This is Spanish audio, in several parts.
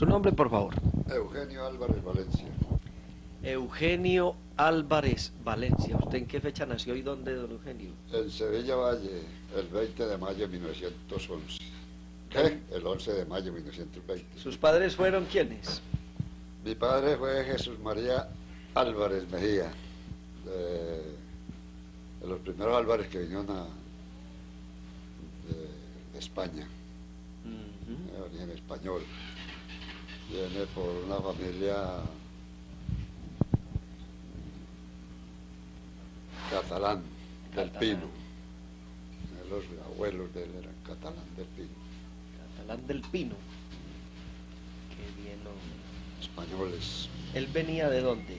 Su nombre, por favor. Eugenio Álvarez Valencia. Eugenio Álvarez Valencia. ¿Usted en qué fecha nació y dónde, don Eugenio? En Sevilla Valle, el 20 de mayo de 1911. ¿Qué? El 11 de mayo de 1920. ¿Sus padres fueron quiénes? Mi padre fue Jesús María Álvarez Mejía, de los primeros Álvarez que vinieron de España, de origen español. Viene por una familia catalán del Pino. Los abuelos de él eran catalán del Pino. Catalán del Pino. Qué bien, hombre. Españoles. ¿Él venía de dónde?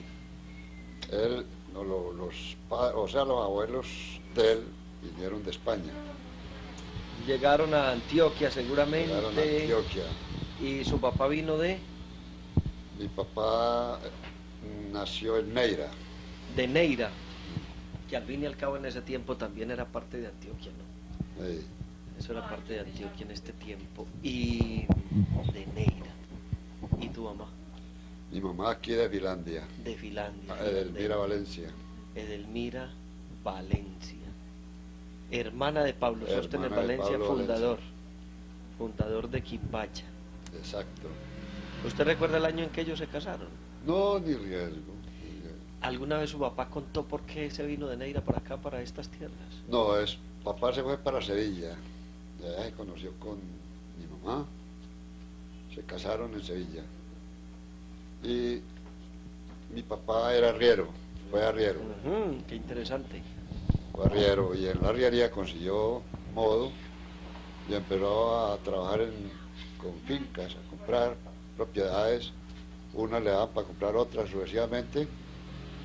Él, no, los abuelos de él vinieron de España. Llegaron a Antioquia seguramente. Llegaron a Antioquia. ¿Y su papá vino de? Mi papá nació en Neira. De Neira, que al fin y al cabo en ese tiempo también era parte de Antioquia, ¿no? Sí. Eso era parte de Antioquia en este tiempo. Y de Neira. ¿Y tu mamá? Mi mamá aquí de Finlandia. De Finlandia. Edelmira Valencia. Edelmira Valencia. Hermana de Pablo Sóstenes Hermana de Valencia, Pablo fundador. Fundador de Quimbacha. Exacto. ¿Usted recuerda el año en que ellos se casaron? No, ni riesgo. ¿Alguna vez su papá contó por qué se vino de Neira para acá, para estas tierras? No, papá se fue para Sevilla. De allá se conoció con mi mamá. Se casaron en Sevilla. Y mi papá era arriero, fue arriero. Qué interesante. Fue arriero y en la arriería consiguió modo y empezó a trabajar con fincas, a comprar propiedades. Unas le daban para comprar otras sucesivamente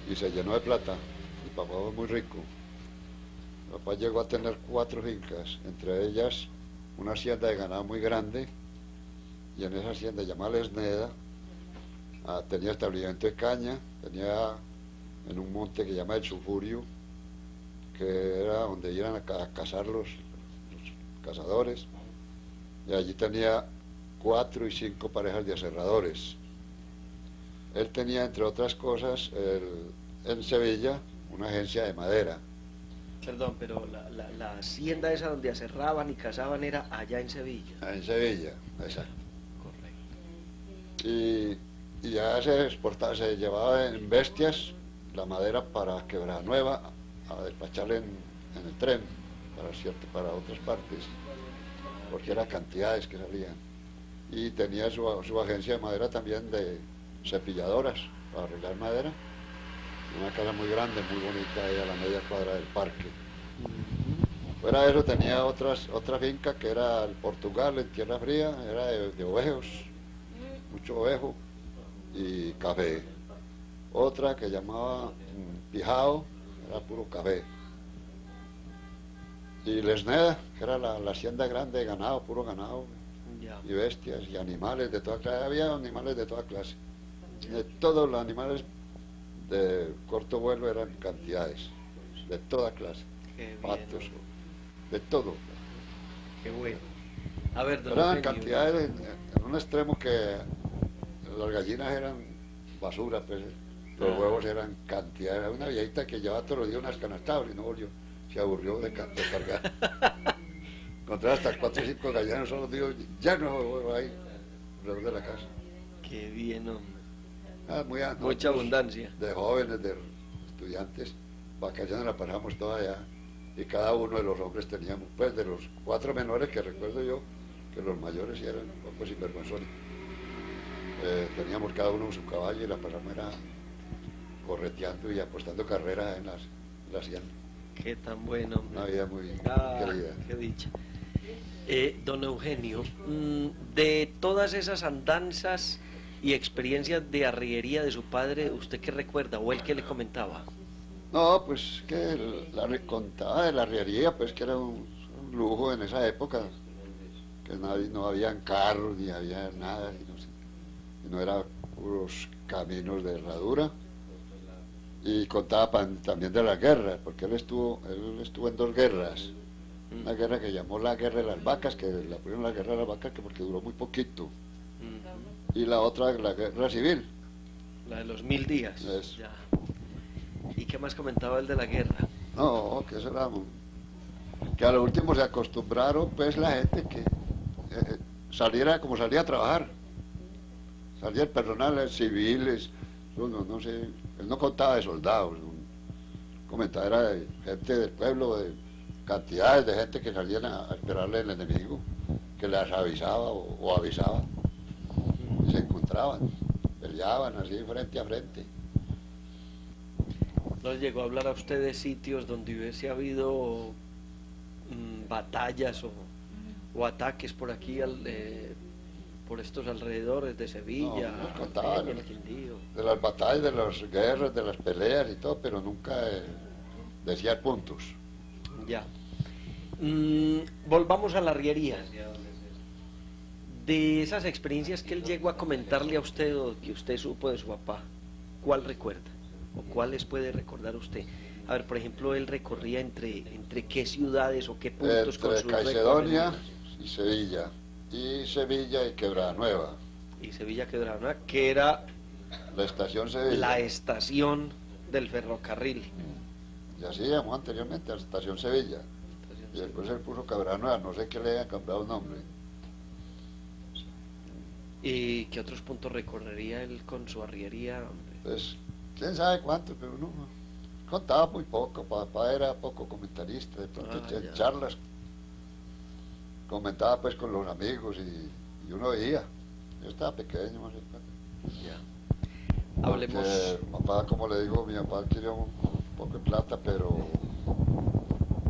y se llenó de plata. Mi papá fue muy rico. Mi papá llegó a tener 4 fincas, entre ellas una hacienda de ganado muy grande, y en esa hacienda llamada Lesneda tenía establecimiento de caña, tenía en un monte que se llama el Sulfurio, que era donde iban a cazar los cazadores, y allí tenía 4 y 5 parejas de aserradores. Él tenía, entre otras cosas, en Sevilla, una agencia de madera. Perdón, pero la hacienda esa donde aserraban y cazaban era allá en Sevilla. En Sevilla, exacto. Correcto. Y ya se exportaba, se llevaba en bestias la madera para Quebrada Nueva a despachar en el tren para otras partes, porque eran cantidades que salían. Y tenía su agencia de madera también de cepilladoras para arreglar madera. Una casa muy grande, muy bonita, ahí a la media cuadra del parque. Fuera de eso tenía otra finca que era el Portugal, en Tierra Fría, era de ovejos, mucho ovejo y café. Otra que llamaba Pijao, era puro café. Y Lesneda, que era la hacienda grande de ganado, puro ganado, Ya. y bestias y animales de toda clase. Había animales de toda clase. De todos los animales de corto vuelo eran cantidades, de toda clase. Qué bien, Patos, hombre. de todo. Qué bueno. A ver, don Eran Eugenio. cantidades en un extremo que las gallinas eran basura, pues los huevos eran cantidades. Había una viejita que llevaba todos los días unas canastadas y no volvió, se aburrió de cargar. Encontré hasta 4 o 5 gallinas, solo digo, ya no huevo ahí, alrededor de la casa. Qué bien, hombre. nosotros, Mucha abundancia. de jóvenes, de estudiantes, vacaciones la pasamos toda allá, y cada uno de los hombres teníamos, pues de los 4 menores que recuerdo yo, que los mayores eran un poco sinvergüenzones, teníamos cada uno su caballo y la pasamos era correteando y apostando carreras en la hacienda. Qué tan bueno, hombre. Una vida muy querida. Qué dicha. Don Eugenio, de todas esas andanzas y experiencias de arriería de su padre, ¿usted qué recuerda o él qué le comentaba? No, pues que contaba de la arriería, pues que era un lujo en esa época, que no habían carros ni había nada, y no eran puros caminos de herradura. Y contaba también de la guerra, porque él estuvo en 2 guerras. Una guerra que llamó la guerra de las vacas, que la pusieron la guerra de las vacas que porque duró muy poquito. y la otra la guerra civil. La de los 1000 días. Eso. Ya. ¿Y qué más comentaba el de la guerra? No, que eso era... Que a lo último se acostumbraron pues la gente que saliera como salía a trabajar. Salía el personal, civiles, no sé, él no contaba de soldados, comentaba era de gente del pueblo, de cantidades de gente que salían a esperarle al enemigo, que les avisaba o avisaba, y se encontraban, peleaban así frente a frente. ¿No llegó a hablar a usted de sitios donde hubiese habido batallas o ataques por aquí, por estos alrededores de Sevilla, No, nos contaban el Quindío? de las batallas, de las guerras, de las peleas y todo, pero nunca decía puntos. Ya. Volvamos a la arriería. De esas experiencias que él llegó a comentarle a usted o que usted supo de su papá, ¿cuál recuerda? ¿O cuáles puede recordar usted? A ver, por ejemplo, él recorría entre qué ciudades o qué puntos con Entre sus Caicedonia recorridos. y Sevilla y Quebrada Nueva. Y Sevilla Quebrada, que era La estación Sevilla. la estación del ferrocarril. Y así llamó anteriormente a la estación Sevilla. Y después él puso Quebrada Nueva, no sé qué le hayan cambiado el nombre. ¿Y qué otros puntos recorrería él con su arriería? Pues, quién sabe cuánto, pero no. Contaba muy poco, papá era poco comentarista, de pronto en charlas comentaba pues con los amigos y uno veía. Yo estaba pequeño, no sé cuánto. Ya. Hablemos. Papá, como le digo, mi papá quería un poco de plata, pero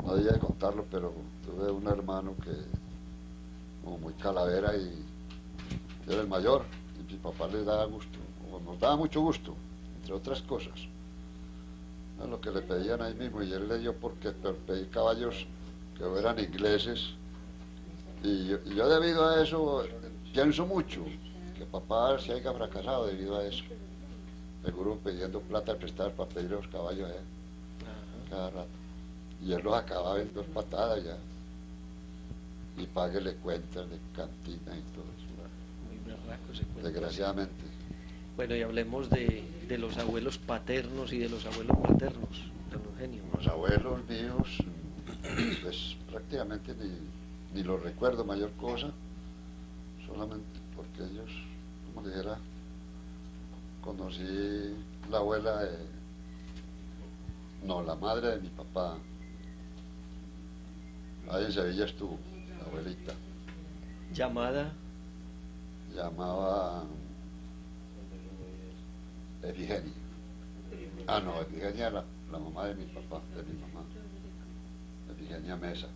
no debía de contarlo, pero tuve un hermano que como muy calavera y era el mayor, y mi papá le daba gusto, o nos daba mucho gusto, entre otras cosas. A lo que le pedían ahí mismo, y él le dio porque pedir caballos que eran ingleses, y yo debido a eso pienso mucho que papá se haya fracasado debido a eso. Seguro pidiendo plata prestada para pedir los caballos cada rato. Y él los acababa en 2 patadas ya. Y páguele cuentas de cantina y todo eso. Muy berraco ese cuento. Desgraciadamente. Bueno, y hablemos de los abuelos paternos y de los abuelos maternos, don Eugenio. Los abuelos míos, pues prácticamente ni los recuerdo mayor cosa, solamente porque ellos, como le dijera, conocí la abuela la madre de mi papá. Ahí en Sevilla estuvo, la abuelita. Llamada Llamaba Efigenia. No, Efigenia era la mamá de mi papá, de mi mamá. Efigenia Mesa.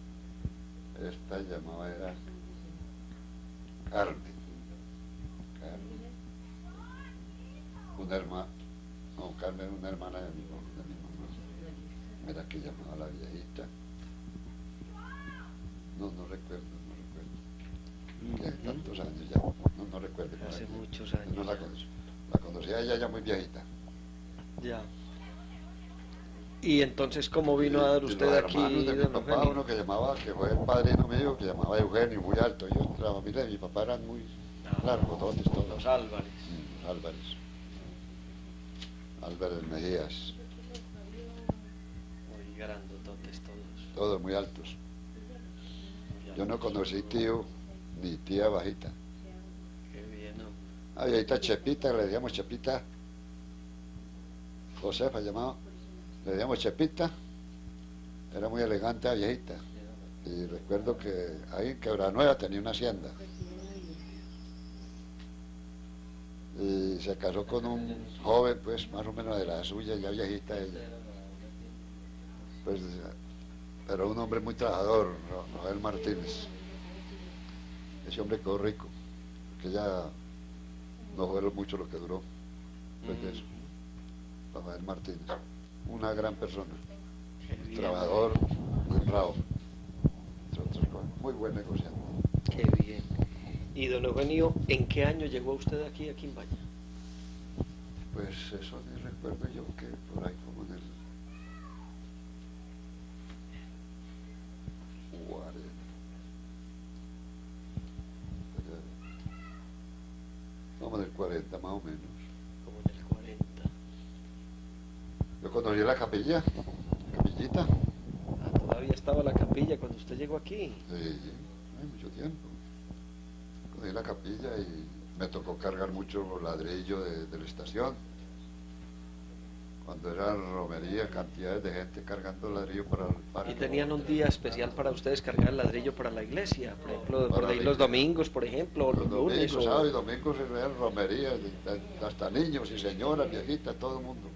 Esta llamaba era Carmen. Una hermana, no, Carmen era una hermana de mi mamá. Era que llamaba la viejita. No recuerdo. Que tantos años ya, no recuerdo. hace muchos años. No la conocía ella ya muy viejita. Ya. Y entonces, ¿cómo vino a dar usted los aquí, hermanos de mi don papá, Eugenio? uno que llamaba, que fue el padrino mío, que llamaba Eugenio, muy alto. La familia de mi papá eran muy largos, todos. Los Álvarez. Álvarez Mejías. Muy grandototes todos. Todos muy altos. Yo no conocí tío ni tía bajita. Qué bien, ¿no? Ah, viejita Chepita, le decíamos Chepita. Josefa llamaba. Le decíamos Chepita. Era muy elegante la viejita. Y recuerdo que ahí en Quebrada Nueva tenía una hacienda. Y se casó con un joven, pues más o menos de la suya, ya viejita ella. Pues, pero un hombre muy trabajador, Rafael Martínez. Ese hombre quedó rico, que ya no fue mucho lo que duró. Pues de eso. Rafael Martínez, una gran persona, trabajador, muy bravo, entre otras cosas, muy buen negociante. Qué bien. Y don Eugenio, ¿en qué año llegó usted aquí a Quimbaya? Pues eso ni recuerdo yo, que por ahí como en el 40, como 40 más o menos. Como en el 40. Yo conocí la capillita. Ah, todavía estaba la capilla cuando usted llegó aquí. Sí, hay mucho tiempo. Conocí la capilla y me tocó cargar mucho ladrillo de la estación. Cuando era romería, cantidades de gente cargando ladrillo para el parque. ¿Y tenían un día especial para ustedes cargar el ladrillo para la iglesia? Por ejemplo, Para por ahí la los iglesia. domingos, por ejemplo, o los lunes. Domingos, sábados y domingos se veían romerías, hasta niños y señoras, viejitas, todo el mundo.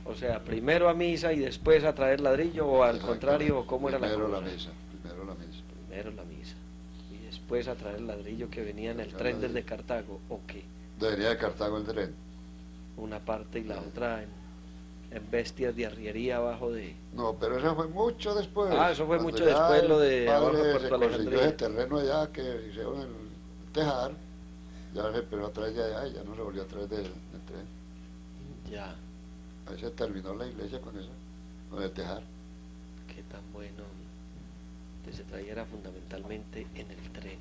O sea, primero a misa y después a traer ladrillo, o al contrario, ¿cómo era la cosa? Primero la misa. Primero la misa. Y después a traer el ladrillo que venía en el tren desde Cartago, ¿o qué? Venía de Cartago el tren. Una parte y la otra en bestias de arriería abajo de... No, pero eso fue mucho después. Ah, eso fue Cuando mucho ya después, lo de el abajo de padre Puerto se consiguió Alejandría. ese terreno allá que hicieron el tejar, ya se empezó a traer de allá y ya no se volvió a traer del tren. Ya, Ahí se terminó la iglesia con eso, con el tejar. qué tan bueno que se trajera fundamentalmente en el tren.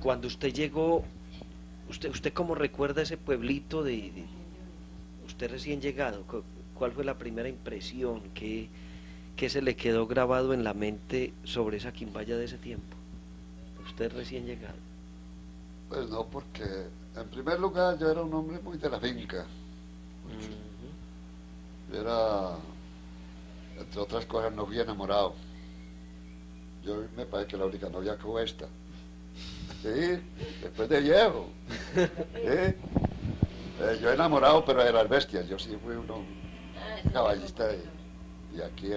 Cuando usted llegó, ¿usted cómo recuerda ese pueblito usted recién llegado? ¿Cuál fue la primera impresión que se le quedó grabado en la mente sobre esa Quimbaya de ese tiempo? Usted recién llegado. Pues no, porque en primer lugar yo era un hombre muy de la finca. Yo era, entre otras cosas, no fui enamorado. Yo me parece que la única novia que hubo esta. Sí, después de viejo. Sí. Yo enamorado, pero de las bestias. Yo sí fui uno caballista y aquí,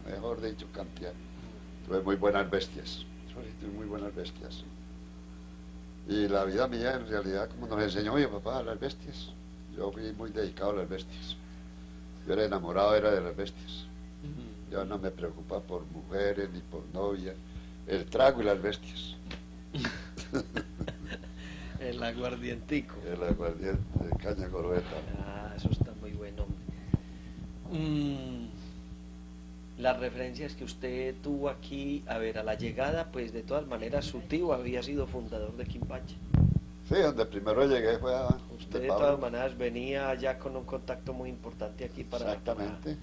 mejor dicho, cantidad. Tuve muy buenas bestias. Tuve muy buenas bestias. Y la vida mía, en realidad, como nos enseñó mi papá, a las bestias. Yo fui muy dedicado a las bestias. Yo era enamorado, era de las bestias. Yo no me preocupaba por mujeres ni por novia. El trago y las bestias. El aguardientico. El aguardiente de caña corbeta. Ah, eso está muy bueno, hombre. Las referencias que usted tuvo aquí, a ver, a la llegada, pues de todas maneras su tío había sido fundador de Quimbache. Sí, donde primero llegué fue a... Usted de todas maneras venía ya con un contacto muy importante aquí para... Exactamente.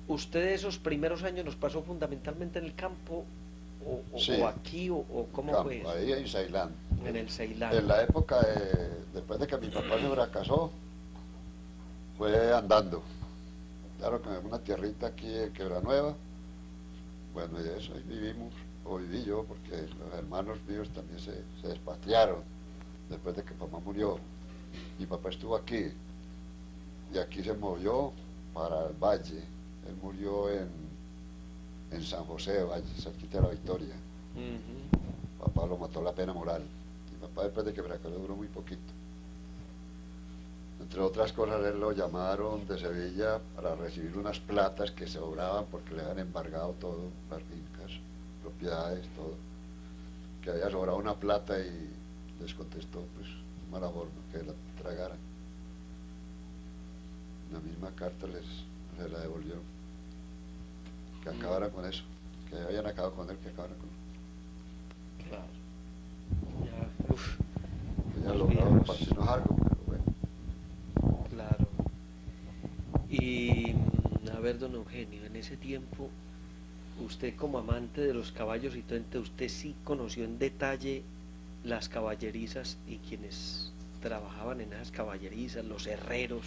¿Usted esos primeros años los pasó fundamentalmente en el campo Sí. o aquí o cómo Campo, fue eso? ahí en Ceilán. En el Ceilán. En la época, después de que mi papá se fracasó, fue andando. Claro que en una tierrita aquí en Quebranueva. Bueno, y eso, ahí vivimos, o viví yo, porque los hermanos míos también se despatriaron después de que papá murió. Mi papá estuvo aquí, y aquí se movió para el Valle. Él murió en San José, Valle, cerquita de la Victoria. Papá lo mató la pena moral. Mi papá después de que fracasó duró muy poquito. Entre otras cosas, él lo llamaron de Sevilla para recibir unas platas que sobraban porque le habían embargado todo, las fincas, propiedades, todo. Que había sobrado una plata y les contestó, pues, de mala forma, que la tragaran. La misma carta se la devolvió. Que acabaran con eso, que habían acabado con él, que acabaran con él. Claro. Ya, uf, Ya los lograron viejos. partirnos algo, pero bueno. Claro. Y a ver, don Eugenio, en ese tiempo, usted como amante de los caballos y todo, entonces usted sí conoció en detalle las caballerizas y quienes trabajaban en esas caballerizas, los herreros,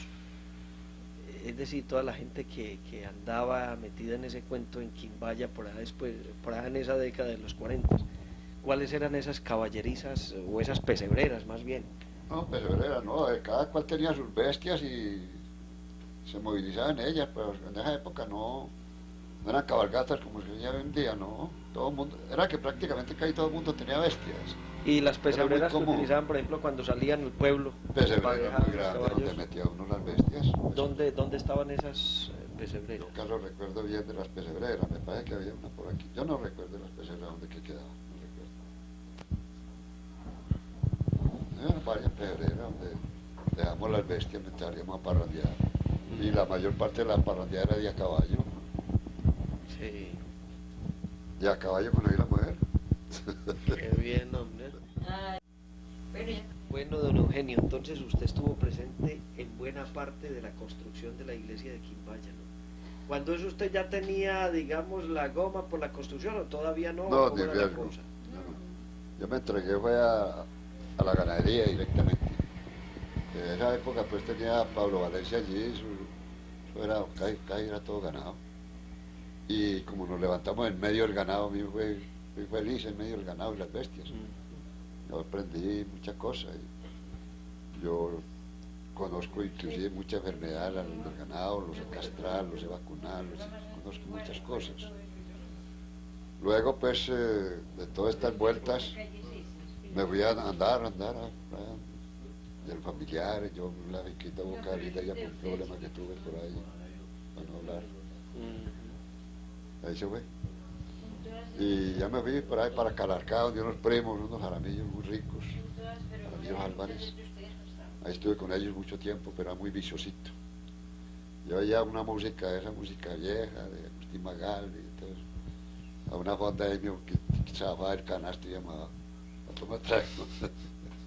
es decir, toda la gente que andaba metida en ese cuento en Quimbaya por allá después, por allá en esa década de los 40. ¿Cuáles eran esas caballerizas o esas pesebreras más bien? No, pesebrera, no, cada cual tenía sus bestias y se movilizaban ellas, pero en esa época no eran cabalgatas como se veía hoy en día, no, todo el mundo, era que prácticamente casi todo el mundo tenía bestias. Y las pesebreras que común. utilizaban, por ejemplo, cuando salían al pueblo. para Pesebrera dejar muy los grande caballos. donde metía uno las bestias. Pues, ¿Dónde estaban esas pesebreras? nunca lo recuerdo bien de las pesebreras, me parece que había una por aquí. Yo no recuerdo las pesebreras donde que quedaba, no recuerdo. Eran varias pesebreras donde dejamos las bestias mientras salíamos a parrandear. Y la mayor parte de la parrandeada era de a caballo. Sí, Y a caballo conocí la mujer. qué bien, hombre. Bueno, don Eugenio, entonces usted estuvo presente en buena parte de la construcción de la iglesia de Quimbaya, ¿no? Cuando eso usted ya tenía, digamos, la goma por la construcción o todavía no, No, ¿cómo ni era la riesgo. cosa? Yo me entregué fue a la ganadería directamente. En esa época pues tenía a Pablo Valencia allí, eso era, casi era todo ganado. Y como nos levantamos en medio del ganado, a mí fui feliz en medio del ganado y las bestias. Yo aprendí muchas cosas. Yo conozco inclusive mucha enfermedad del ganado, los sé castrar, los sé vacunar, conozco muchas cosas. Luego pues de todas estas vueltas me fui a andar y el familiar, yo la riquita boca ahorita ya por un problema que tuve por ahí, para no hablar. Ahí se fue. Y ya me fui por ahí para Calarcá, donde unos primos, unos jaramillos muy ricos, jaramillos Álvarez. Ahí estuve con ellos mucho tiempo, pero era muy viciosito. Yo oía una música, esa música vieja, de Agustín Magal y todo eso. A una fonda ahí mío que zafaba el canasto y llamaba a tomar trago.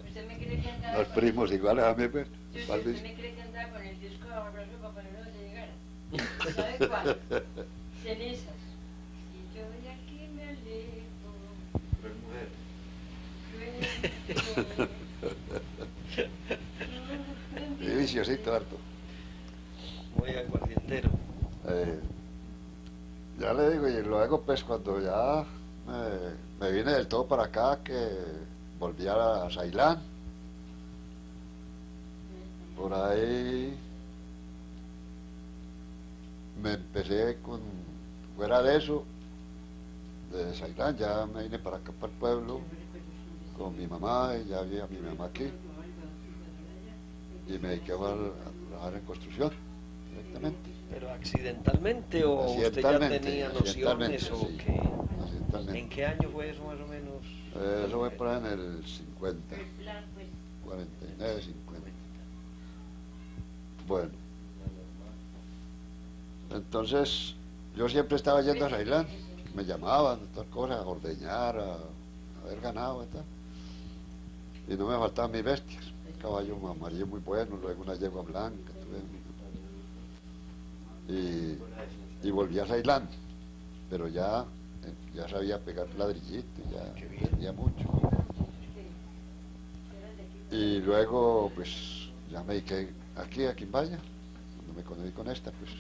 ¿Usted me cree que andaba Los con primos iguales a mí, pues. ¿Usted me cree que andaba con el disco bajo el brazo para ponerlo donde llegara? ¿Sabe cuál? Cenizas. Si yo de aquí me alejo. Y viciosito harto. Muy aguardientero. Ya le digo, y luego pues cuando ya me vine del todo para acá, que volví a Ceilán, por ahí me empecé fuera de eso, de Ceilán, ya me vine para acá, para el pueblo, con mi mamá, y ya había mi mamá aquí, y me dediqué a trabajar en construcción, directamente. ¿Pero accidentalmente o usted ya tenía nociones o sí, qué? accidentalmente. ¿En qué año fue eso más o menos? Eso fue por ahí en el 50, 49, 50. Bueno, entonces yo siempre estaba yendo a Ceilán, me llamaban, todas cosas, a ordeñar, a ver ganado y tal. Y no me faltaban mis bestias, caballos amarillos muy buenos, luego una yegua blanca, y volví a Ceilán, pero ya sabía pegar ladrillito, ya entendía mucho. Y luego pues ya me dediqué aquí a Quimbaya, cuando me conocí con esta, pues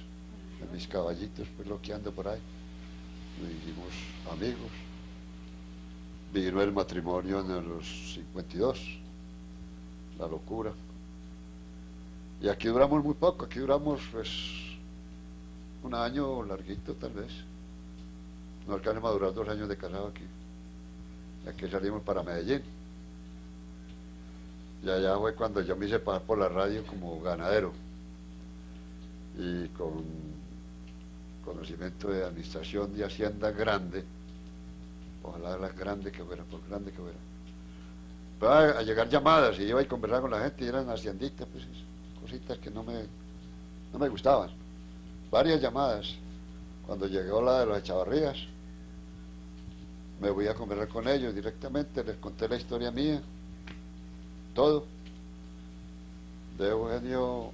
en mis caballitos pues loqueando por ahí, nos hicimos amigos. Vino el matrimonio en los 52, la locura. Y aquí duramos muy poco, aquí duramos pues un año larguito tal vez. No alcanzamos a durar 2 años de casado aquí. Y aquí salimos para Medellín. Y allá fue cuando yo me hice pasar por la radio como ganadero. Y con conocimiento de administración de hacienda grande. Ojalá la grande que fuera, por grande que fuera. Pero a llegar llamadas y iba a conversar con la gente y eran hacienditas, pues cositas que no me gustaban. Varias llamadas. Cuando llegó la de los Echavarrías, me voy a conversar con ellos directamente, les conté la historia mía, todo. De Eugenio,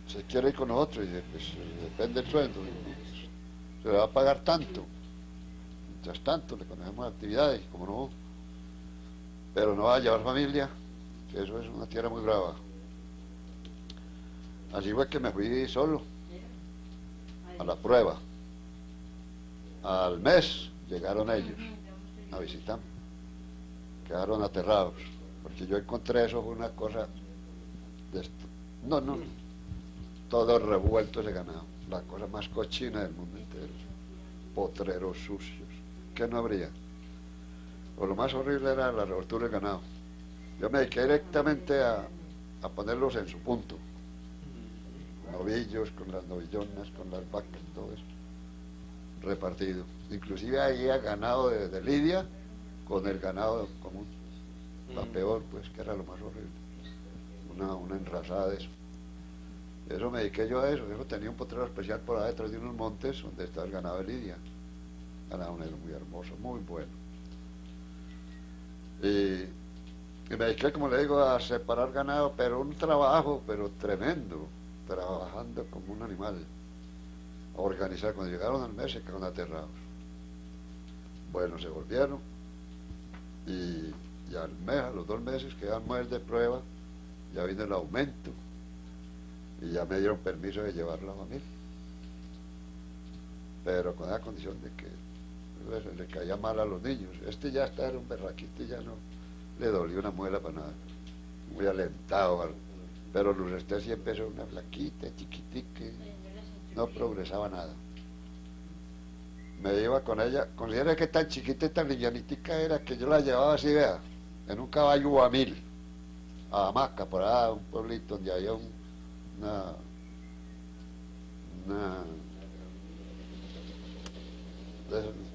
se quiere ir con nosotros, y dice, pues depende del sueldo, se le va a pagar tanto. Mientras tanto, le conocemos actividades, como no, pero no va a llevar familia, que eso es una tierra muy brava. Así fue que me fui solo, a la prueba. Al mes llegaron ellos a visitarme, quedaron aterrados, porque yo encontré eso, fue una cosa de esto. No, todo revuelto ese ganado, la cosa más cochina del mundo entero, potreros sucios, que no habría. O lo más horrible era la revoltura del ganado. Yo me dediqué directamente a ponerlos en su punto, novillos, con las novillonas, con las vacas, todo eso, repartido. Inclusive había ganado de lidia con el ganado común, la peor, pues, que era lo más horrible, una enrasada de eso. Eso me dediqué yo a eso tenía un potrero especial por ahí detrás de unos montes donde está el ganado de lidia, ganado negro muy hermoso, muy bueno. Y Y me dediqué, como le digo, a separar ganado, pero un trabajo, pero tremendo, trabajando como un animal, a organizar. Cuando llegaron al mes se quedaron aterrados. Bueno, se volvieron y al mes, a los 2 meses que dan mujer de prueba, ya vino el aumento y ya me dieron permiso de llevar la familia. Pero con la condición de que pues, le caía mal a los niños. Este ya era un berraquito y ya no le dolió una muela para nada. Muy alentado. Pero Luz sí empezó una flaquita, chiquitica, no progresaba nada. Me iba con ella, considera que tan chiquita y tan livianitica era que yo la llevaba así, vea, en un caballo guamil, a Hamaca, por allá, un pueblito donde había una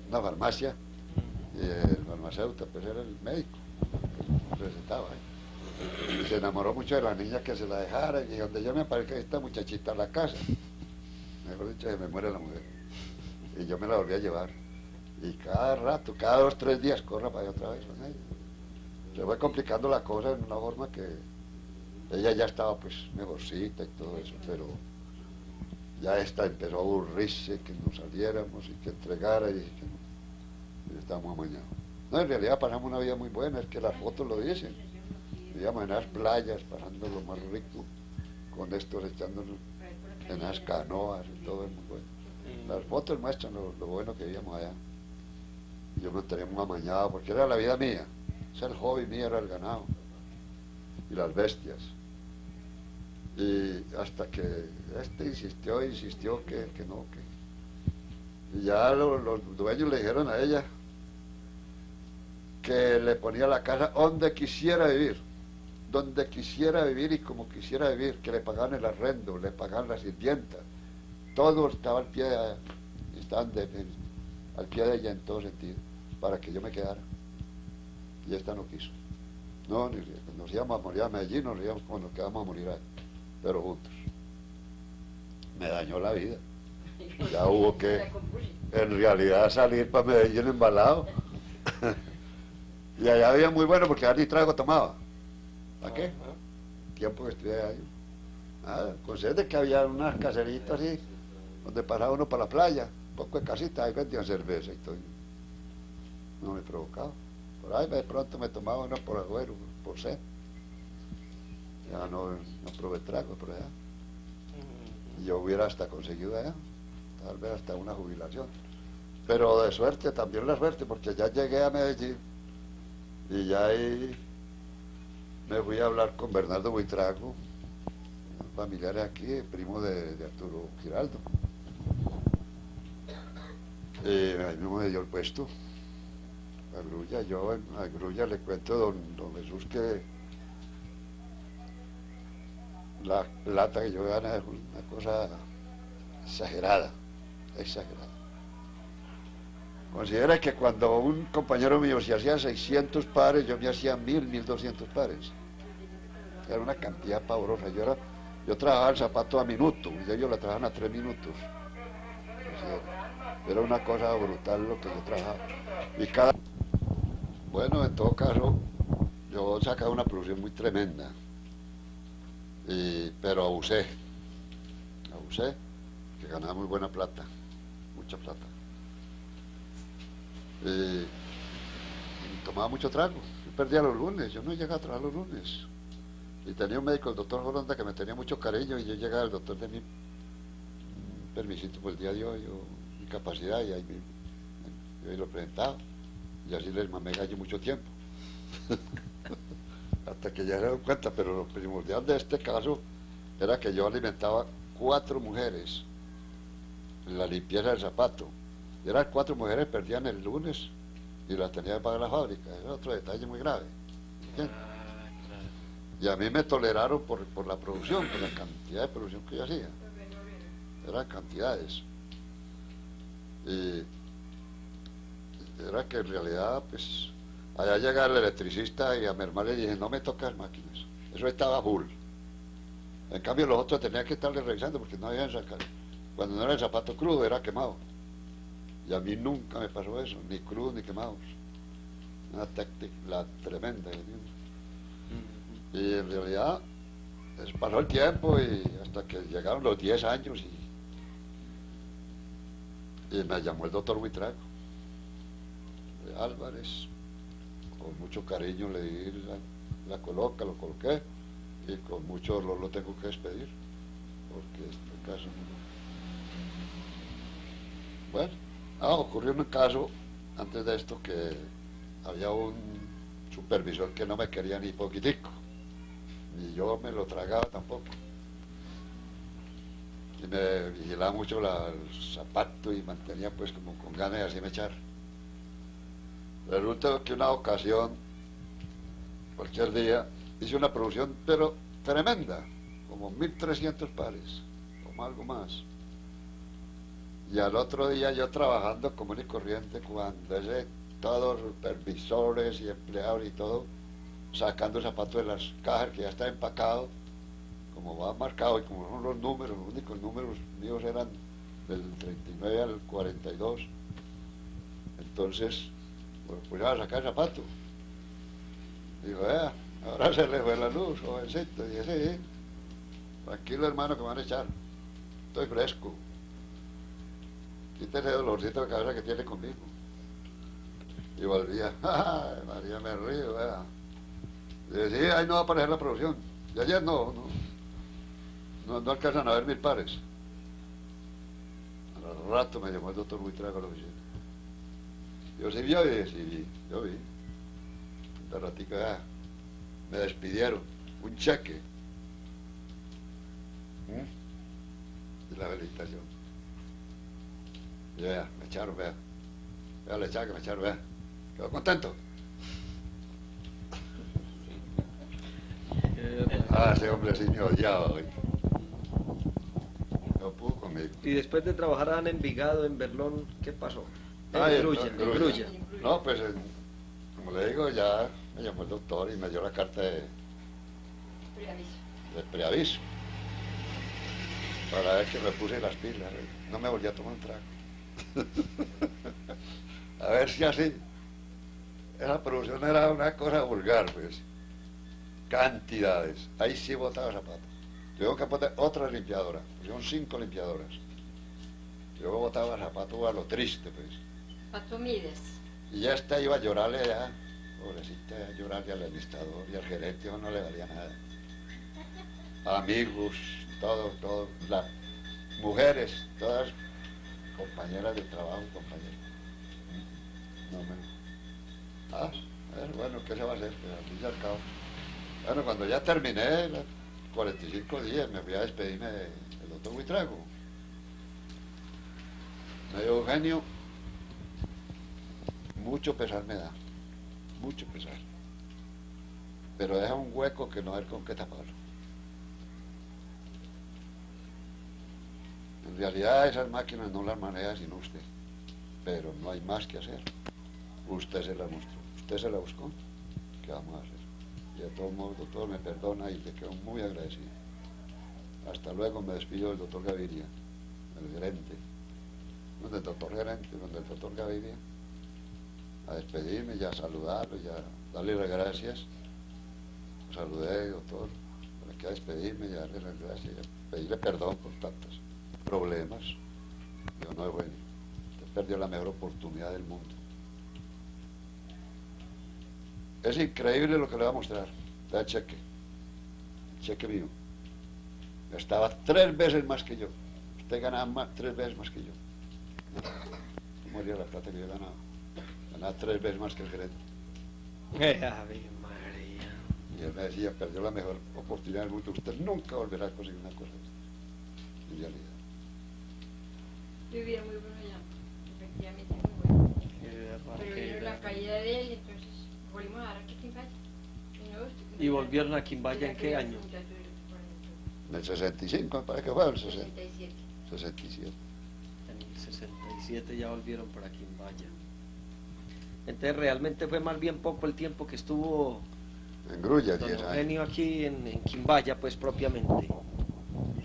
farmacia, y el farmacéutico pues era el médico, recetaba. Y se enamoró mucho de la niña que se la dejara, y donde yo me aparezca esta muchachita en la casa, mejor dicho, se me muere la mujer. Y yo me la volví a llevar. Y cada rato, cada 2 o 3 días, corra para allá otra vez con ella. Se fue complicando la cosa en una forma que ella ya estaba pues mejorcita y todo eso, pero ya esta empezó a aburrirse, que nos saliéramos y que entregara y que no, y estábamos amañados. No, en realidad pasamos una vida muy buena, es que las fotos lo dicen. Vivíamos en las playas, pasando lo más rico, con estos echándonos en las canoas y todo es muy bueno. Las fotos muestran lo bueno que vivíamos allá. Yo me tenía muy amañado porque era la vida mía. O sea, el hobby mío era el ganado y las bestias. Y hasta que insistió que no, que... Y ya los dueños le dijeron a ella que le ponía la casa donde quisiera vivir y como quisiera vivir, que le pagaban el arrendo, le pagaban la sirvienta. Todo estaba al pie de ella, estaban al pie de ella en todo sentido, para que yo me quedara. Y esta no quiso. No, nos íbamos a morir a Medellín, nos íbamos como nos quedamos a morir ahí, pero juntos. Me dañó la vida. Ya hubo que, en realidad, salir para Medellín embalado. Y allá había muy bueno porque allá ni trago tomaba. ¿Para qué? Tiempo que estuve ahí. Nada, consciente que había unas caseritas así, donde pasaba uno para la playa, un poco de casitas, ahí vendían cerveza y todo. No me provocaba. Por ahí de pronto me tomaba uno por agüero, por sed. Ya no probé trago por allá. Y yo hubiera hasta conseguido allá, tal vez hasta una jubilación. Pero de suerte, también la suerte, porque ya llegué a Medellín y ya ahí me fui a hablar con Bernardo Buitrago, familiares aquí, primo de Arturo Giraldo. Ahí mismo me dio el puesto a Grulla. Yo a Grulla le cuento a don Jesús que la plata que yo gano es una cosa exagerada. Considera que cuando un compañero mío se hacía 600 pares, yo me hacía 1200 pares. Era una cantidad pavorosa. Yo trabajaba el zapato a minuto, y ellos la trabajaban a 3 minutos. Era una cosa brutal lo que yo trabajaba. Bueno, en todo caso, yo sacaba una producción muy tremenda, pero abusé, que ganaba muy buena plata, mucha plata. Y tomaba mucho trago, yo perdía los lunes, yo no llegaba a trabajar los lunes. Y tenía un médico, el doctor Holanda, que me tenía mucho cariño, y yo llegaba, el doctor de mí, un permisito por el día de hoy, mi capacidad, y ahí yo lo presentaba, y así les mamé gallo mucho tiempo. Hasta que ya se dieron cuenta, pero lo primordial de este caso era que yo alimentaba 4 mujeres en la limpieza del zapato. Y eran 4 mujeres, perdían el lunes y las tenía que pagar la fábrica. Era otro detalle muy grave. ¿Entiendes? Y a mí me toleraron por la producción, por la cantidad de producción que yo hacía. Eran cantidades. Y era que en realidad, pues, allá llega el electricista y a mermar le dije, no me tocas máquinas. Eso estaba full. En cambio los otros tenían que estarle revisando porque no habían sacado. Cuando no era el zapato crudo, era quemado. Y a mí nunca me pasó eso, ni crudo ni quemados. Una táctica tremenda. Y en realidad pasó el tiempo y hasta que llegaron los 10 años y me llamó el doctor Buitrago de Álvarez. Con mucho cariño le di la coloca, lo coloqué y con mucho dolor lo tengo que despedir porque este caso bueno, ocurrió un caso antes de esto que había un supervisor que no me quería ni poquitico, ni yo me lo tragaba tampoco, y me vigilaba mucho el zapato y mantenía pues como con ganas de así me echar. Resulta que una ocasión, cualquier día, hice una producción pero tremenda, como 1300 pares, como algo más. Y al otro día yo trabajando común y corriente, cuando todos los supervisores y empleados y todo, sacando zapatos de las cajas que ya está empacado, como va marcado y como son los números, los únicos números míos eran del 39 al 42. Entonces, pues a sacar el zapato. Digo, ahora se le fue la luz, jovencito. Y dije, sí, tranquilo hermano que me van a echar, estoy fresco. Quítese el dolorcito de cabeza que tiene conmigo. Y volvía, ¡ay, María, me río, vea! Dije, sí, ahí no va a aparecer la producción. Y ayer no alcanzan a ver 1000 pares. Al rato me llamó el doctor Buitrago a la oficina. Yo sí vi, yo vi. De ratico ya me despidieron, un cheque. Y la felicitación. Y vea, me echaron, vea la echada que me echaron, vea. Quedó contento. Ese hombre sí me odiaba hoy. No pudo conmigo. Y después de trabajar en Envigado, en Berlón, ¿qué pasó? En Grulla. No, pues como le digo, ya me llamó el doctor y me dio la carta de preaviso. Para ver que me puse las pilas, no me volví a tomar un trago. A ver si así. Esa producción era una cosa vulgar, pues. Cantidades. Ahí sí botaba zapatos. Tengo que poner otra limpiadora. Son 5 limpiadoras. Yo botaba zapatos a lo triste, pues. ¿Cuánto mides? Y ya iba a llorarle ya, pobrecita, a llorarle al administrador y al gerente, no le valía nada. Amigos, todos, las mujeres, todas compañeras de trabajo, compañeros. Bueno, ¿qué se va a hacer? Pues al fin y al cabo. Bueno, cuando ya terminé, los 45 días, me fui a despedirme del doctor Buitrago. Me dijo, Eugenio, mucho pesar me da, mucho pesar. Pero deja un hueco que no hay con qué taparlo. En realidad esas máquinas no las maneja sino usted, pero no hay más que hacer. Usted se la mostró, usted se la buscó. ¿Qué vamos a hacer? Y de todos modos, doctor, me perdona y le quedo muy agradecido. Hasta luego, me despido del doctor Gaviria, el gerente. No del doctor gerente, no del doctor Gaviria. A despedirme y a saludarlo y a darle las gracias. Lo saludé, doctor, para que a despedirme y a darle las gracias y a pedirle perdón por tantos problemas. Yo no, bueno, usted perdió la mejor oportunidad del mundo. Es increíble lo que le va a mostrar. Da el cheque mío. Gastaba 3 veces más que yo. Usted ganaba 3 veces más que yo. ¿Cómo haría la plata que yo ganaba? Ganaba 3 veces más que el gerente. Ave María. Y él me decía, perdió la mejor oportunidad del mundo. Usted nunca volverá a conseguir una cosa así. En realidad. Vivía muy bueno ya. Efectivamente muy bueno. Pero vino la caída de él, entonces volvimos a dar aquí Quimbaya. ¿Y volvieron a Quimbaya en qué año? En el 65, me parece que fue, el 67. 67. En el 67 ya volvieron para Quimbaya. Entonces realmente fue más bien poco el tiempo que estuvo En Grulla, don 10 años. Eugenio aquí en Quimbaya, pues propiamente.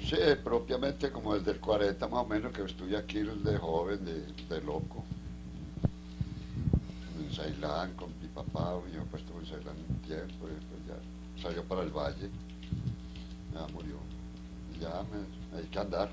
Sí, propiamente como desde el 40 más o menos que estuve aquí de joven, de loco. En Ceilán con mi papá, yo pues estuve en Ceilán un tiempo y después ya salió para el valle, ya murió. Y ya me dediqué a andar.